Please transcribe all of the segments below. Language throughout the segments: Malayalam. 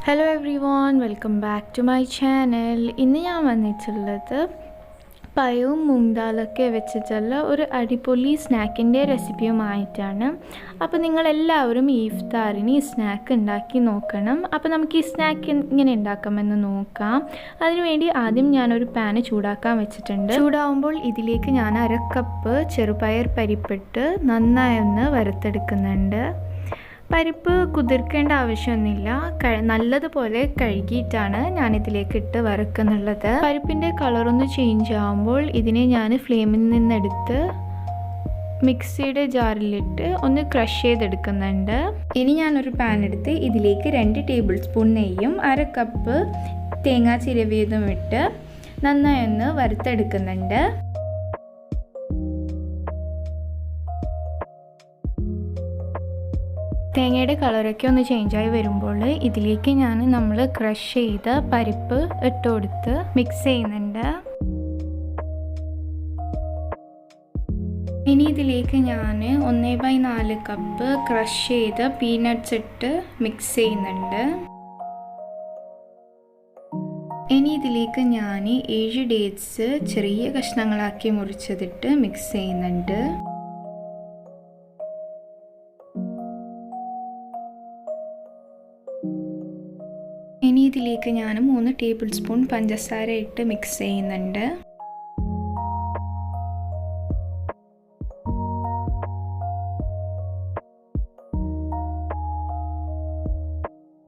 Hello everyone, welcome back to my channel. ഇന്ന് ഞാൻ വന്നിട്ടുള്ളത് പയവും മൂങ്ദാലൊക്കെ വെച്ചിട്ടുള്ള ഒരു അടിപൊളി സ്നാക്കിൻ്റെ റെസിപ്പിയുമായിട്ടാണ്. അപ്പോൾ നിങ്ങളെല്ലാവരും ഈ ഇഫ്താറിന് ഈ സ്നാക്ക് ഉണ്ടാക്കി നോക്കണം. അപ്പോൾ നമുക്ക് ഈ സ്നാക്ക് എങ്ങനെ ഉണ്ടാക്കാമെന്ന് നോക്കാം. അതിനുവേണ്ടി ആദ്യം ഞാനൊരു പാന് ചൂടാക്കാൻ വെച്ചിട്ടുണ്ട്. ചൂടാവുമ്പോൾ ഇതിലേക്ക് ഞാൻ 1/2 കപ്പ് ചെറുപയർ പരിപ്പിട്ട് നന്നായി ഒന്ന് വറുത്തെടുക്കുന്നുണ്ട്. പരിപ്പ് കുതിർക്കേണ്ട ആവശ്യമൊന്നുമില്ല. നല്ലതുപോലെ കഴുകിയിട്ടാണ് ഞാനിതിലേക്ക് ഇട്ട് വറുക്കുന്നുള്ളത്. പരിപ്പിൻ്റെ കളറൊന്ന് ചേഞ്ച് ആകുമ്പോൾ ഇതിനെ ഞാൻ ഫ്ലെയിമിൽ നിന്നെടുത്ത് മിക്സിയുടെ ജാറിലിട്ട് ഒന്ന് ക്രഷ് ചെയ്തെടുക്കുന്നുണ്ട്. ഇനി ഞാനൊരു പാൻ എടുത്ത് ഇതിലേക്ക് 2 ടേബിൾ സ്പൂൺ നെയ്യും 1/2 കപ്പ് തേങ്ങാ ചിരവിയതും ഇട്ട് നന്നായി ഒന്ന് വറുത്തെടുക്കുന്നുണ്ട്. തേങ്ങയുടെ കളറൊക്കെ ഒന്ന് ചേഞ്ചായി വരുമ്പോൾ ഇതിലേക്ക് നമ്മൾ ക്രഷ് ചെയ്ത പരിപ്പ് ഇട്ട് കൊടുത്ത് മിക്സ് ചെയ്യുന്നുണ്ട്. ഇനി ഇതിലേക്ക് ഞാൻ 1/4 കപ്പ് ക്രഷ് ചെയ്ത പീനട്ട്സ് ഇട്ട് മിക്സ് ചെയ്യുന്നുണ്ട്. ഇനി ഇതിലേക്ക് ഞാൻ 7 ഡേറ്റ്സ് ചെറിയ കഷ്ണങ്ങളാക്കി മുറിച്ചതിട്ട് മിക്സ് ചെയ്യുന്നുണ്ട്. ഇനി ഇതിലേക്ക് ഞാൻ 3 ടേബിൾ സ്പൂൺ പഞ്ചസാര ഇട്ട് മിക്സ് ചെയ്യുന്നുണ്ട്.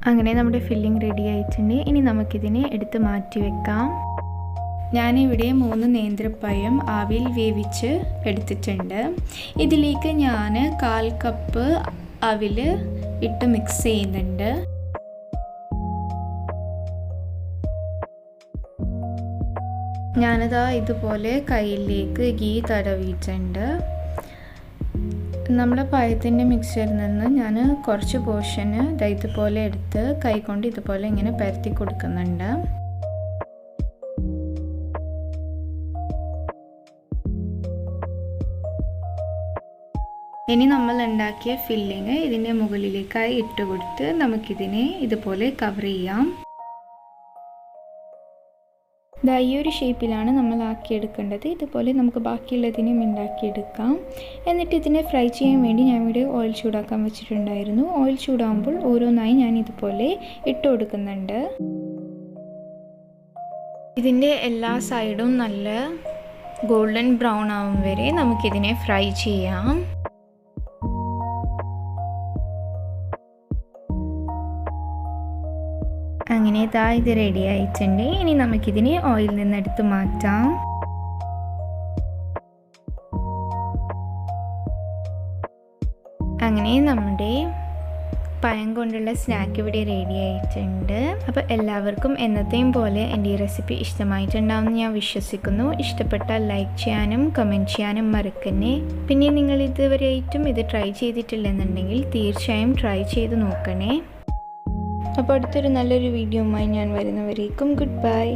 അങ്ങനെ നമ്മുടെ ഫില്ലിംഗ് റെഡി ആയിട്ടുണ്ട്. ഇനി നമുക്കിതിനെ എടുത്ത് മാറ്റി വെക്കാം. ഞാനിവിടെ 3 നേന്ത്രപ്പഴം ആവിയിൽ വേവിച്ച് എടുത്തിട്ടുണ്ട്. ഇതിലേക്ക് ഞാൻ 1/4 കപ്പ് അവിൽ ഇട്ട് മിക്സ് ചെയ്യുന്നുണ്ട്. ഞാനിതാ ഇതുപോലെ കയ്യിലേക്ക് ഗീ തടവിയിട്ടുണ്ട്. നമ്മുടെ പഴത്തിൻ്റെ മിക്സറിൽ നിന്ന് ഞാൻ കുറച്ച് പോർഷന് ഇതുപോലെ എടുത്ത് കൈകൊണ്ട് ഇതുപോലെ ഇങ്ങനെ പരത്തി കൊടുക്കുന്നുണ്ട്. ഇനി നമ്മൾ ഉണ്ടാക്കിയ ഫില്ലിങ് ഇതിൻ്റെ മുകളിലേക്കായി ഇട്ട് കൊടുത്ത് നമുക്കിതിനെ ഇതുപോലെ കവർ ചെയ്യാം. ഈ ഒരു ഷേപ്പിലാണ് നമ്മൾ ആക്കിയെടുക്കേണ്ടത്. ഇതുപോലെ നമുക്ക് ബാക്കിയുള്ളതിനും ഉണ്ടാക്കിയെടുക്കാം. എന്നിട്ട് ഇതിനെ ഫ്രൈ ചെയ്യാൻ വേണ്ടി ഞാൻ ഇവിടെ ഓയിൽ ചൂടാക്കാൻ വെച്ചിട്ടുണ്ടായിരുന്നു. ഓയിൽ ചൂടാകുമ്പോൾ ഓരോന്നായി ഞാൻ ഇതുപോലെ ഇട്ട് കൊടുക്കുന്നുണ്ട്. ഇതിൻ്റെ എല്ലാ സൈഡും നല്ല ഗോൾഡൻ ബ്രൗൺ ആവും വരെ നമുക്കിതിനെ ഫ്രൈ ചെയ്യാം. അങ്ങനെ ഇത് റെഡി ആയിട്ടുണ്ട്. ഇനി നമുക്കിതിനെ ഓയിൽ നിന്നെടുത്ത് മാറ്റാം. അങ്ങനെ നമ്മുടെ പഴം കൊണ്ടുള്ള സ്നാക്ക് ഇവിടെ റെഡി ആയിട്ടുണ്ട്. അപ്പോൾ എല്ലാവർക്കും എന്നത്തെയും പോലെ എൻ്റെ ഈ റെസിപ്പി ഇഷ്ടമായിട്ടുണ്ടാവുമെന്ന് ഞാൻ വിശ്വസിക്കുന്നു. ഇഷ്ടപ്പെട്ടാൽ ലൈക്ക് ചെയ്യാനും കമൻറ്റ് ചെയ്യാനും മറക്കണേ. പിന്നെ നിങ്ങൾ ഇതുവരെയായിട്ടും ഇത് ട്രൈ ചെയ്തിട്ടില്ലെന്നുണ്ടെങ്കിൽ തീർച്ചയായും ട്രൈ ചെയ്ത് നോക്കണേ. അപ്പോൾ അടുത്തൊരു നല്ലൊരു വീഡിയോയുമായി ഞാൻ വരുന്നവരേക്കും ഗുഡ് ബൈ.